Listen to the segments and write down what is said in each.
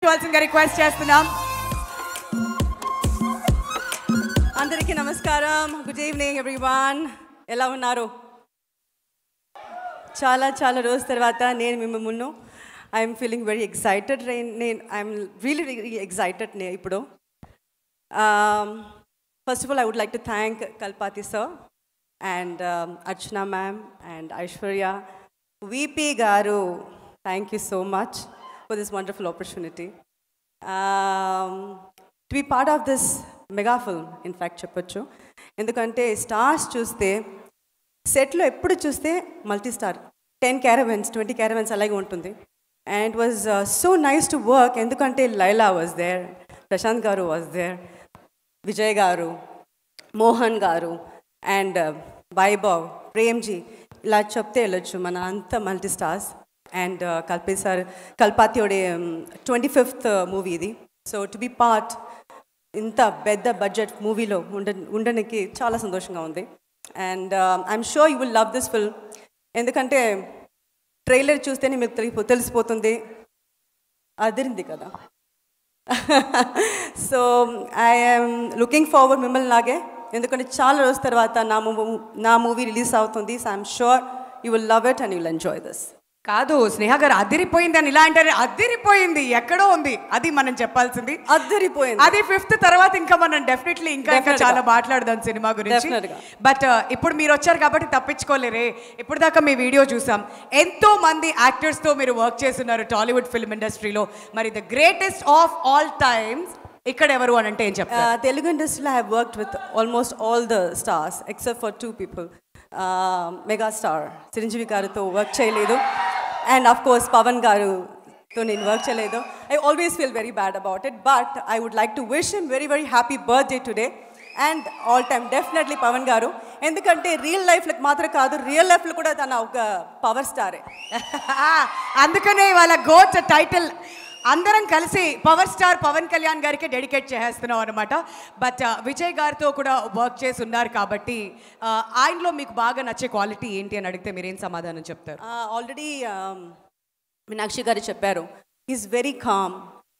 ఇవ్వాల్సిందిగా రిక్వెస్ట్ చేస్తున్నాం. అందరికీ నమస్కారం. Good evening everyone. ఎలా ఉన్నారు? చాలా చాలా రోజు తర్వాత నేను మీ ముందు I'm feeling very excited. I'm really excited ఇప్పుడు. First of all I would like to thank Kalpathi sir and Archana ma'am and Aishwarya, VP garu. Thank you so much for this wonderful opportunity to be part of this mega film. In fact చెప్పొచ్చు, ఎందుకంటే stars చూస్తే సెట్లో ఎప్పుడు చూస్తే multi star, 10 caravans 20 caravans అలాగే ఉంటుంది. And it was so nice to work, ఎందుకంటే Laila was there, Prashanth గారు వాజ్ దేర్, విజయ్ గారు, మోహన్ గారు అండ్ వైభవ్, ప్రేమ్జీ, ఇలా చెప్తే వెళ్ళొచ్చు మన అంత మల్టీ స్టార్స్. అండ్ కల్పాతియోడే 25th మూవీ ఇది. సో టు బి పార్ట్ ఇంత పెద్ద బడ్జెట్ మూవీలో ఉండడానికి చాలా సంతోషంగా ఉంది. And I'm sure you will love this film, ఎందుకంటే ట్రైలర్ చూస్తేనే మీకు తెలిసిపోతుంది, అదిరింది కదా. సో ఐఎమ్ లుకింగ్ ఫార్వర్డ్ మిమ్మల్ని లాగే, ఎందుకంటే చాలా రోజుల తర్వాత నా మూవీ రిలీజ్ అవుతుంది. So I'm sure you will love it and you will enjoy this. కాదు స్నేహ గారు, అదిరిపోయింది అని ఇలా అంటారు. అదిరిపోయింది ఎక్కడో ఉంది, అది మనం చెప్పాల్సింది. అదిరిపోయింది, అది 5th తర్వాత ఇంకా మనం డెఫినెట్లీ ఇంకా చాలా మాట్లాడదాం సినిమా గురించి. బట్ ఇప్పుడు మీరు వచ్చారు కాబట్టి తప్పించుకోలేరే. ఇప్పుడు దాకా మీ వీడియో చూసాం, ఎంతో మంది యాక్టర్స్తో మీరు వర్క్ చేస్తున్నారు టాలీవుడ్ ఫిల్మ్ ఇండస్ట్రీలో. మరి the greatest of all times ఇక్కడ ఎవరు అని అంటే ఏం చెప్తారు? తెలుగు ఇండస్ట్రీలో I have worked with almost all the stars except for 2 people. Megastar Chiranjeevi గారితో వర్క్ చేయలేదు, అండ్ ఆఫ్ కోర్స్ పవన్ గారుతో నేను వర్క్ చేయలేదు. I always feel very bad about it, but I would like to wish him very very happy birthday today and all time definitely Pawan garu, ఎందుకంటే real లైఫ్లో మాత్రం కాదు, real లైఫ్లో కూడా తన ఒక పవర్ స్టారే. అందుకనే వాళ్ళ గోట్ టైటిల్ అందరం కలిసి పవర్ స్టార్ పవన్ కళ్యాణ్ గారికి డెడికేట్ చేస్తున్నాం అనమాట. బట్ విజయ్ గారితో కూడా వర్క్ చేసి ఉన్నారు కాబట్టి ఆయనలో మీకు బాగా నచ్చే క్వాలిటీ ఏంటి అని అడిగితే మీరేం సమాధానం చెప్తారు? ఆల్రెడీ మీనాక్షి గారు చెప్పారు, is very calm,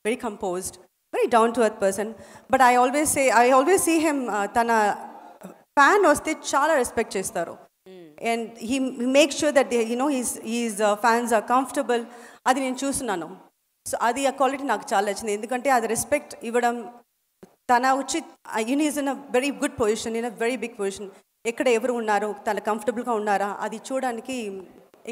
very composed, very down to earth person. But I always see him, తన ఫ్యాన్ వస్తే చాలా రెస్పెక్ట్ చేస్తారు. And he make sure that his fans are comfortable. అది నేను చూస్తున్నాను. సో అది ఆ క్వాలిటీ నాకు చాలా నచ్చింది, ఎందుకంటే అది రెస్పెక్ట్ ఇవ్వడం. తన వచ్చి is in a very good position, in a very big position. ఎక్కడ ఎవరు ఉన్నారు, తన కంఫర్టబుల్గా ఉన్నారా అది చూడడానికి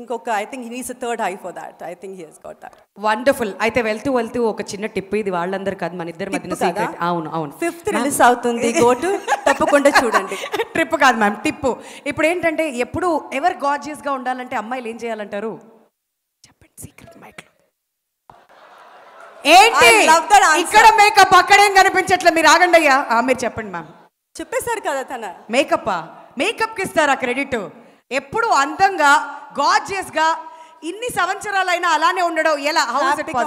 ఇంకొక I think he needs a third eye for that. I think he has got that. Wonderful. అయితే వెళ్తూ ఒక చిన్న టిప్, ఇది వాళ్ళందరూ కాదు మన ఇద్దరి మధ్యన సీక్రెట్. అవును 5th రిలీజ్ అవుతుంది, గోటు తప్పకుండా చూడండి. ట్రిప్ కాదు మ్యామ్, టిప్పు. ఇప్పుడు ఏంటంటే ఎప్పుడు ఎవరు గార్జియస్గా ఉండాలంటే అమ్మాయిలు ఏం చేయాలంటారు చెప్పండి? సీక్రెట్ మైక్లో ఏంటి ఇక్కడ మేకప్, అక్కడేం కనిపించట్లే. మీరు ఆగండి అయ్యా, మీరు చెప్పండి మ్యామ్. చెప్పేశారు కదా, తన మేకప్కి ఇస్తారా క్రెడిట్? ఎప్పుడు అందంగా గార్జియస్గా ఇన్ని సంవత్సరాలైనా అలానే ఉండడం ఎలా?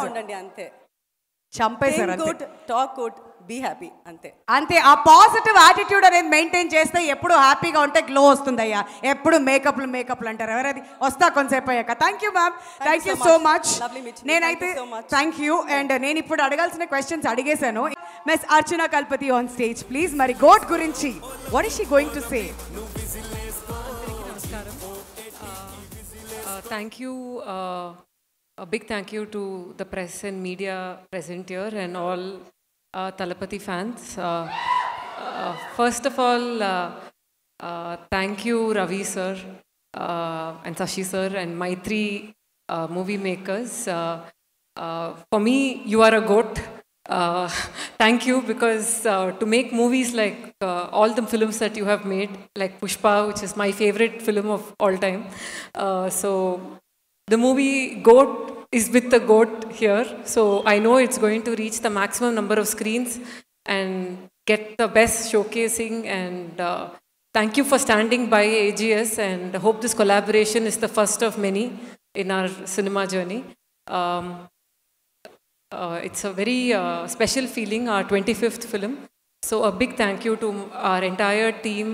ఉండండి అంతే. చంపేశారు. Good talk good, be happy, అంతే. ఆ పాజిటివ్ యాటిట్యూడ్ అనేది మెయింటైన్ చేస్తే ఎప్పుడు హ్యాపీగా ఉంటే గ్లో వస్తుంది అయ్యా. ఎప్పుడు మేకప్లు అంటారు, ఎవరది వస్తా కొంతసేపు అయ్యాక. Thank you ma'am, thank you so much. నేనైతే థ్యాంక్ యూ. అండ్ నేను ఇప్పుడు అడగాల్సిన క్వశ్చన్స్ అడిగేశాను. Miss Archana Kalpathi on stage please. మరి గోట్ గురించి what is she going to say? Thank you. A big thank you to the press and media present here and all Talapati fans. First of all, thank you Ravi sir and Sashi sir and my 3 movie makers. For me, you are a goat. Thank you, because to make movies like all the films that you have made, like Pushpa, which is my favorite film of all time. So the movie GOAT is with the GOAT here. So I know it's going to reach the maximum number of screens and get the best showcasing. And thank you for standing by AGS, and I hope this collaboration is the first of many in our cinema journey. It's a very special feeling, our 25th film. So a big thank you to our entire team,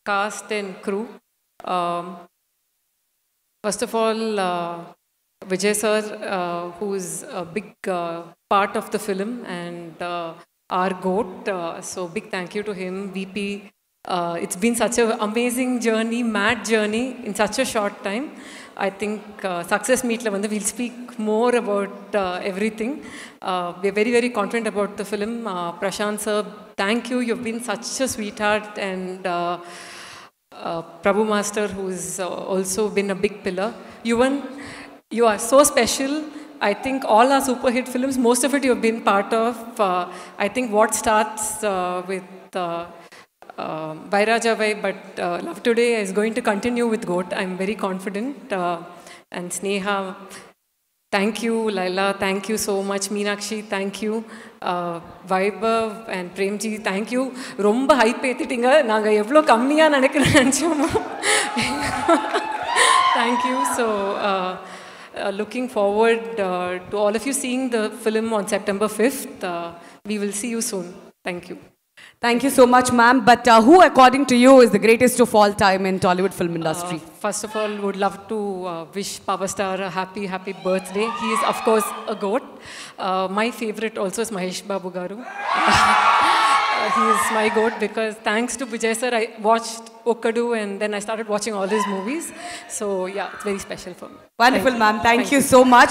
cast and crew. First of all, Vijay sir, who's a big part of the film and our goat. So big thank you to him, VP. It's been such an amazing journey, mad journey in such a short time. I think Success Meet la we'll speak more about everything. We're very, very confident about the film. Prashant sir, thank you. You've been such a sweetheart. And Prabhu Master, who's also been a big pillar. Yuvan, you are so special. I think all our super hit films, most of it you've been part of. I think what starts with Vairaja Vai, but Love Today is going to continue with Goat. I'm very confident. And Sneha, thank you. Laila, thank you so much. Meenakshi, thank you. Vaibhav and Premji, thank you. Romba hype etittinga naanga evlo kammiya nenikiren. Thank you. So looking forward to all of you seeing the film on September 5th. We will see you soon. Thank you. Thank you so much, ma'am. But who, according to you, is the greatest of all time in Tollywood film industry? First of all, would love to wish Power Star a happy, happy birthday. He is, of course, a goat. My favorite also is Mahesh Babu Garu. He is my goat because thanks to Vijay sir, I watched Okkadu and then I started watching all his movies. So yeah, it's very special for me. Wonderful, ma'am. Thank you so much.